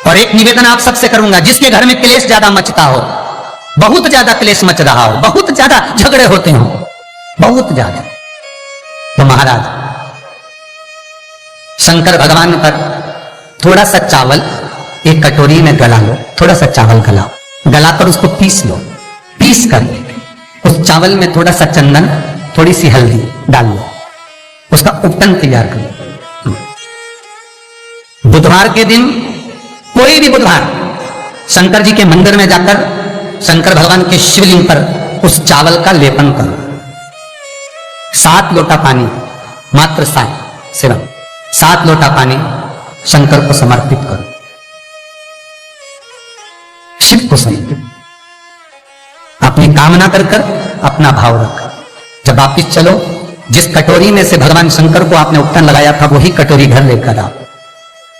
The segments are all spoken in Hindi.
और एक निवेदन आप सबसे करूंगा, जिसके घर में क्लेश ज्यादा मचता हो, बहुत ज्यादा क्लेश मच रहा हो, बहुत ज्यादा झगड़े होते हो, बहुत ज्यादा, तो महाराज शंकर भगवान पर थोड़ा सा चावल एक कटोरी में गला लो, थोड़ा सा चावल गलाओ, गलाकर उसको पीस लो, पीस कर उस चावल में थोड़ा सा चंदन, थोड़ी सी हल्दी डाल लो, उसका उपटन तैयार कर लो। बुधवार के दिन, कोई भी बुधवार, शंकर जी के मंदिर में जाकर शंकर भगवान के शिवलिंग पर उस चावल का लेपन करो। 7 लोटा पानी, मात्र 7 सिर्फ 7 लोटा पानी शंकर को समर्पित करो, शिव को समर्पित, अपनी कामना कर कर अपना भाव रखकर जब वापिस चलो, जिस कटोरी में से भगवान शंकर को आपने उपटन लगाया था वही कटोरी घर लेकर आओ।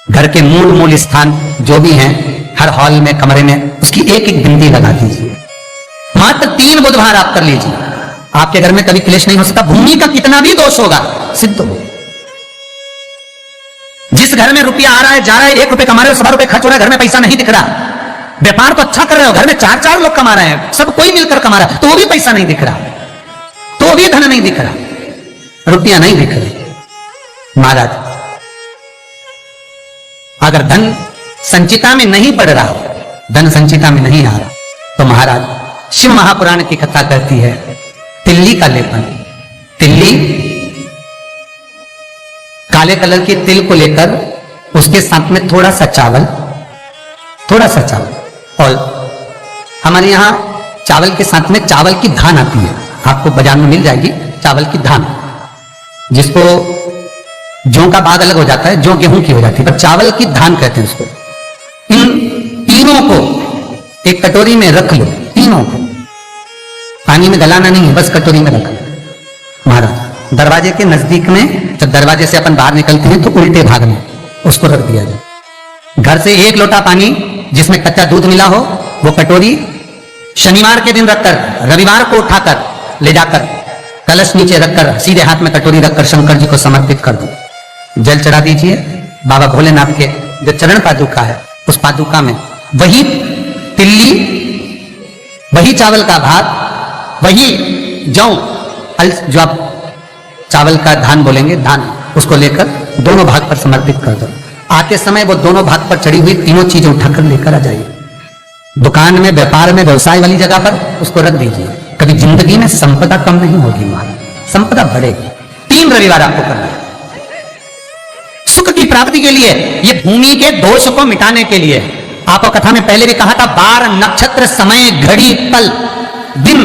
घर के मूल स्थान जो भी हैं, हर हॉल में, कमरे में उसकी एक एक बिंदी लगा दीजिए। मात्र 3 बुधवार आप कर लीजिए, आपके घर में कभी क्लेश नहीं हो सकता। भूमि का कितना भी दोष होगा सिद्ध हो। जिस घर में रुपया आ रहा है, जा रहा है, 1 रुपये कमा रहे हो, 100 रुपये खर्च हो रहा है, घर में पैसा नहीं दिख रहा, व्यापार तो अच्छा कर रहे हो, घर में 4-4 लोग कमा रहे हैं, सब कोई मिलकर कमा रहा है, तो वो भी पैसा नहीं दिख रहा, तो भी धन नहीं दिख रहा, रुपया नहीं दिख रहा। महाराज अगर धन संचिता में नहीं पड़ रहा, धन संचिता में नहीं आ रहा, तो महाराज शिव महापुराण की कथा कहती है तिल्ली का लेपन, तिल्ली काले कलर के तिल को लेकर उसके साथ में थोड़ा सा चावल, और हमारे यहां चावल के साथ में चावल की धान आती है, आपको बाजार में मिल जाएगी चावल की धान, जिसको जौ का बाद अलग हो जाता है, जौ गेहूं की हो जाती है, पर चावल की धान कहते हैं उसको। इन तीनों को एक कटोरी में रख लो, तीनों को पानी में गलाना नहीं है, बस कटोरी में रख लो। महाराज दरवाजे के नजदीक में, जब दरवाजे से अपन बाहर निकलते हैं तो उल्टे भाग में उसको रख दिया जाए। घर से 1 लोटा पानी जिसमें कच्चा दूध मिला हो, वो कटोरी शनिवार के दिन रखकर, रविवार को उठाकर ले जाकर कलश नीचे रखकर, सीधे हाथ में कटोरी रखकर शंकर जी को समर्पित कर दो। जल चढ़ा दीजिए। बाबा भोलेनाथ के जो चरण पादुका है, उस पादुका में वही तिल्ली, वही चावल का भात, वही जौ, जो आप चावल का धान बोलेंगे, धान, उसको लेकर दोनों भाग पर समर्पित कर दो। आते समय वो दोनों भाग पर चढ़ी हुई तीनों चीजें उठाकर लेकर आ जाइए। दुकान में, व्यापार में, व्यवसाय वाली जगह पर उसको रख दीजिए। कभी जिंदगी में संपदा कम नहीं होगी, महाराज संपदा बढ़ेगी। 3 रविवार आपको करना है सुख की प्राप्ति के लिए, ये भूमि के दोष को मिटाने के लिए। आपको कथा में पहले भी कहा था, 12 नक्षत्र, समय, घड़ी, पल, दिन,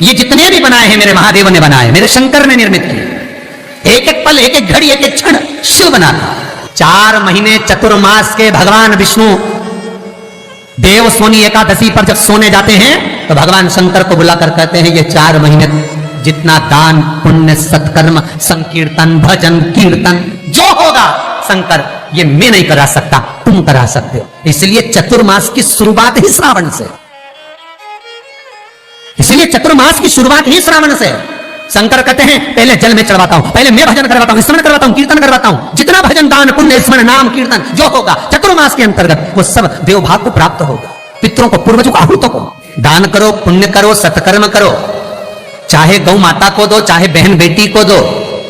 ये जितने भी बनाए हैं मेरे महादेव ने बनाए, मेरे शंकर ने निर्मित किए। एक एक पल, एक एक घड़ी, एक एक क्षण शिव बनाता। 4 महीने चतुर्मास के भगवान विष्णु देव सोनी एकादशी पर जब सोने जाते हैं तो भगवान शंकर को बुलाकर कहते हैं, ये 4 महीने जितना दान, पुण्य, सत्कर्म, संकीर्तन, भजन, कीर्तन जो होगा शंकर, ये मैं नहीं करा सकता, तुम करा सकते हो। इसलिए चतुर्मास की शुरुआत ही श्रावण से, इसलिए चतुर्मास की शुरुआत ही श्रावण से। शंकर कहते हैं पहले जल में चढ़वाता हूं, पहले मैं भजन करवाता हूं, स्मरण करवाता हूं, कीर्तन करवाता हूं। जितना भजन, दान, पुण्य, स्मरण, नाम, कीर्तन जो होगा चतुर्मास के अंतर्गत, वो सब देवभाग को प्राप्त होगा। पितरों को, पूर्वजों को, आहूतों को दान करो, पुण्य करो, सत्कर्म करो। चाहे गौ माता को दो, चाहे बहन बेटी को दो,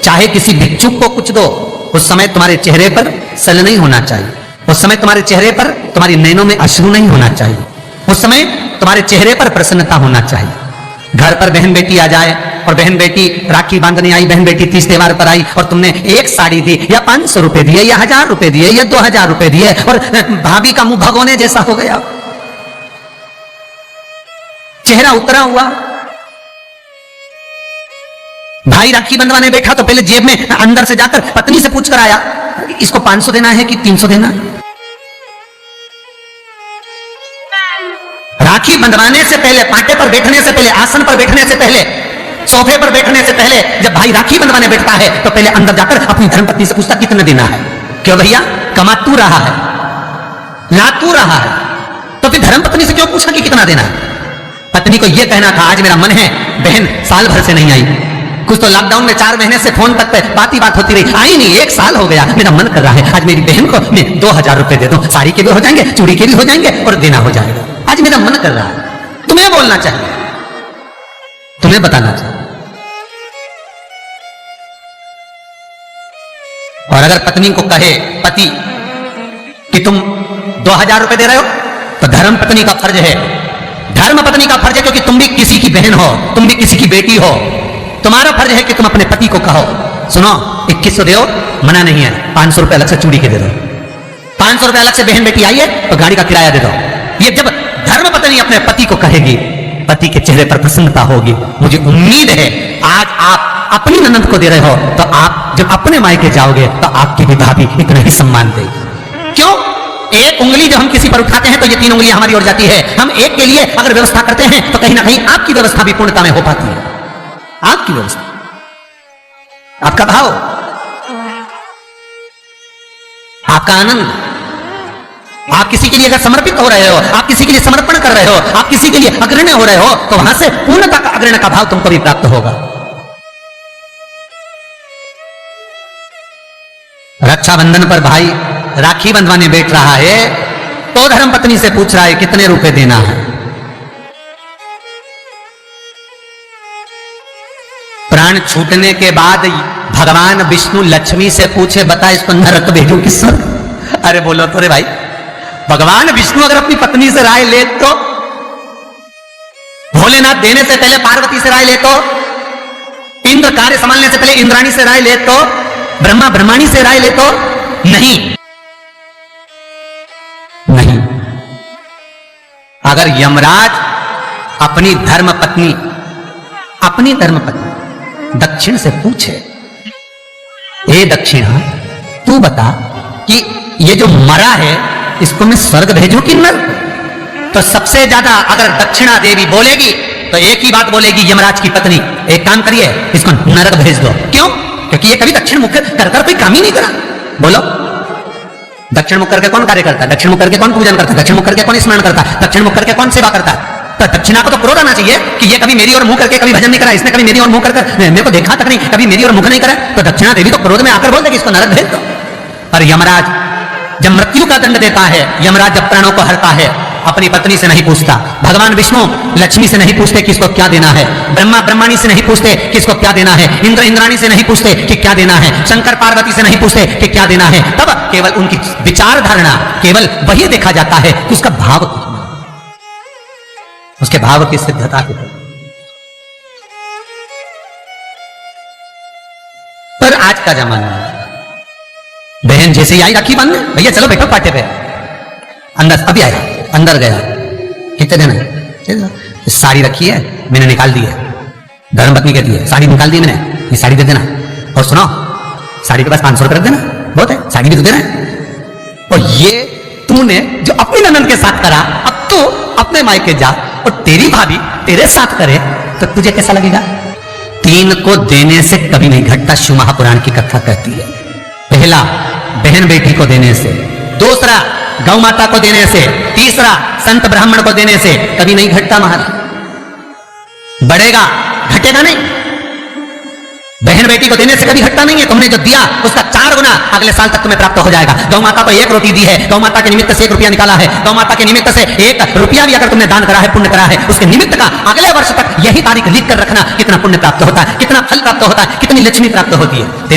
चाहे किसी भिक्षुक को कुछ दो। उस समय तुम्हारे चेहरे पर सल नहीं होना चाहिए, उस समय तुम्हारे चेहरे पर, तुम्हारी नैनों में अश्रु नहीं होना चाहिए, उस समय तुम्हारे चेहरे पर प्रसन्नता होना चाहिए। घर पर बहन बेटी आ जाए और बहन बेटी राखी बांधने आई, बहन बेटी 30 त्योहार पर आई और तुमने 1 साड़ी दी या 500 रुपए दिए या 1000 रुपए दिए या 2000 रुपए दिए और भाभी का मुंह भगोने जैसा हो गया, चेहरा उतरा हुआ। भाई राखी बंधवाने बैठा तो पहले जेब में अंदर से जाकर पत्नी से पूछ कर आया, इसको 500 देना है कि 300 देना है। राखी बंधवाने से पहले, पाटे पर बैठने से पहले, आसन पर बैठने से पहले, सोफे पर बैठने से पहले, जब भाई राखी बंधवाने बैठता है तो पहले अंदर जाकर अपनी धर्मपत्नी से पूछता कितना देना है। क्यों भैया, कमा तू रहा है, ला तू रहा है, तो फिर धर्मपत्नी से क्यों पूछा कि कितना देना है। पत्नी को यह कहना था, आज मेरा मन है, बहन साल भर से नहीं आई, कुछ तो लॉकडाउन में 4 महीने से फोन तक पे बात ही बात होती रही, आई नहीं, 1 साल हो गया। मेरा मन कर रहा है आज मेरी बहन को मैं 2000 रुपए दे दूं, साड़ी के भी हो जाएंगे, चूड़ी के भी हो जाएंगे और देना हो जाएगा। आज मेरा मन कर रहा है। तुम्हें बोलना चाहिए, तुम्हें बताना चाहिए। और अगर पत्नी को कहे पति कि तुम 2000 रुपए दे रहे हो, तो धर्म पत्नी का फर्ज है, धर्म पत्नी का फर्ज है, क्योंकि तुम भी किसी की बहन हो, तुम भी किसी की बेटी हो। तुम्हारा फर्ज है कि तुम अपने पति को कहो, सुनो 2100 दो, मना नहीं है, 500 रुपए अलग से चूड़ी के दे दो, 500 रुपए अलग से बहन बेटी आई है तो गाड़ी का किराया दे दो। ये जब धर्म पत्नी अपने पति को कहेगी, पति के चेहरे पर प्रसन्नता होगी। मुझे उम्मीद है आज आप अपनी ननद को दे रहे हो, तो आप जब अपने मायके जाओगे तो आपकी भी भाभी इतना ही सम्मान देगी। क्यों? एक उंगली जब हम किसी पर उठाते हैं तो ये 3 उंगलियां हमारी ओर जाती है। हम एक के लिए अगर व्यवस्था करते हैं तो कहीं ना कहीं आपकी व्यवस्था भी पूर्णता में हो पाती है। आपकी व्यवस्था, आपका भाव, आपका आनंद, आप किसी के लिए अगर समर्पित हो रहे हो, आप किसी के लिए समर्पण कर रहे हो, आप किसी के लिए अग्रण्य हो रहे हो, तो वहां से पूर्णता का अग्रण्य का भाव तुमको भी प्राप्त होगा। रक्षाबंधन पर भाई राखी बंधवाने बैठ रहा है तो धर्म पत्नी से पूछ रहा है कितने रुपए देना है। प्राण छूटने के बाद भगवान विष्णु लक्ष्मी से पूछे, बता इसको नरक भेजू कि स्वर्ग? अरे बोलो तो रे भाई, भगवान विष्णु अगर अपनी पत्नी से राय ले तो, भोलेनाथ देने से पहले पार्वती से राय ले तो, इंद्र कार्य संभालने से पहले इंद्राणी से राय ले तो, ब्रह्मा ब्रह्माणी से राय ले तो नहीं, नहीं। अगर यमराज अपनी धर्मपत्नी दक्षिण से पूछे, ए दक्षिणा तू बता कि ये जो मरा है इसको मैं स्वर्ग भेजूं कि नरक? तो सबसे ज्यादा अगर दक्षिणा देवी बोलेगी तो एक ही बात बोलेगी यमराज की पत्नी, एक काम करिए इसको नरक भेज दो। क्यों? क्योंकि ये कभी दक्षिण मुख कर कोई काम ही नहीं करा। बोलो, दक्षिण मुख करके कौन कार्य करता है? दक्षिण मुख करके कौन पूजन करता है? दक्षिण मुख करके कौन स्मरण करता है? दक्षिण मुख करके कौन सेवा करता है? तो दक्षिणा को तो क्रोध आना चाहिए कि ये कभी मेरी ओर मुंह करके कभी भजन नहीं करा, इसने कभी मेरी ओर मुंह करके मेरे को देखा तक नहीं, कभी मेरी ओर मुख नहीं करा। तो दक्षिणा देवी तो क्रोध में आकर बोल देगी इसको नरक भेज दो। और यमराज जब मृत्यु का दंड देता है, यमराज जब प्राणों को हरता है, अपनी पत्नी से नहीं पूछता, भगवान विष्णु लक्ष्मी से नहीं पूछते कि इसको क्या देना है, ब्रह्मा ब्रह्माणी से नहीं पूछते कि इसको क्या देना है, इंद्र इंद्राणी से नहीं पूछते कि क्या देना है, शंकर पार्वती से नहीं पूछते कि क्या देना है। तब केवल उनकी विचार धारणा, केवल वही देखा जाता है कि उसका भाव, उसके भाव की सिद्धता की। पर आज का जमाना है, बहन जैसे ही आई राखी बांधने, भैया चलो बैठो पाटे पे, अंदर अभी आया, अंदर गया, कितने दिन है? साड़ी रखी है मैंने निकाल दी है, धर्मपत्नी कहती है साड़ी निकाल दी मैंने, ये साड़ी दे देना। और सुनो, साड़ी के पास 500 रुपए रख देना, बहुत है, साड़ी भी तो देना है। और ये तूने जो अपनी ननद के साथ करा, अब तू अपने मायके जा और तेरी भाभी तेरे साथ करे तो तुझे कैसा लगेगा? 3 को देने से कभी नहीं घटता, शिव महापुराण की कथा कहती है। पहला बहन बेटी को देने से, दूसरा गौ माता को देने से, तीसरा संत ब्राह्मण को देने से कभी नहीं घटता महाराज, बढ़ेगा, घटेगा नहीं। बहन बेटी को देने से कभी घटता नहीं है। तुमने जो दिया उसका 4 गुना अगले साल तक तुम्हें प्राप्त हो जाएगा। गौ माता को 1 रोटी दी है, गौ माता के निमित्त से 1 रुपया निकाला है, गौ माता के निमित्त से 1 रुपया भी अगर तुमने दान करा है, पुण्य करा है, उसके निमित्त का अगले वर्ष तक यही तारीख लिख कर रखना, कितना पुण्य प्राप्त होता है, कितना फल प्राप्त होता है, कितनी लक्ष्मी प्राप्त होती है।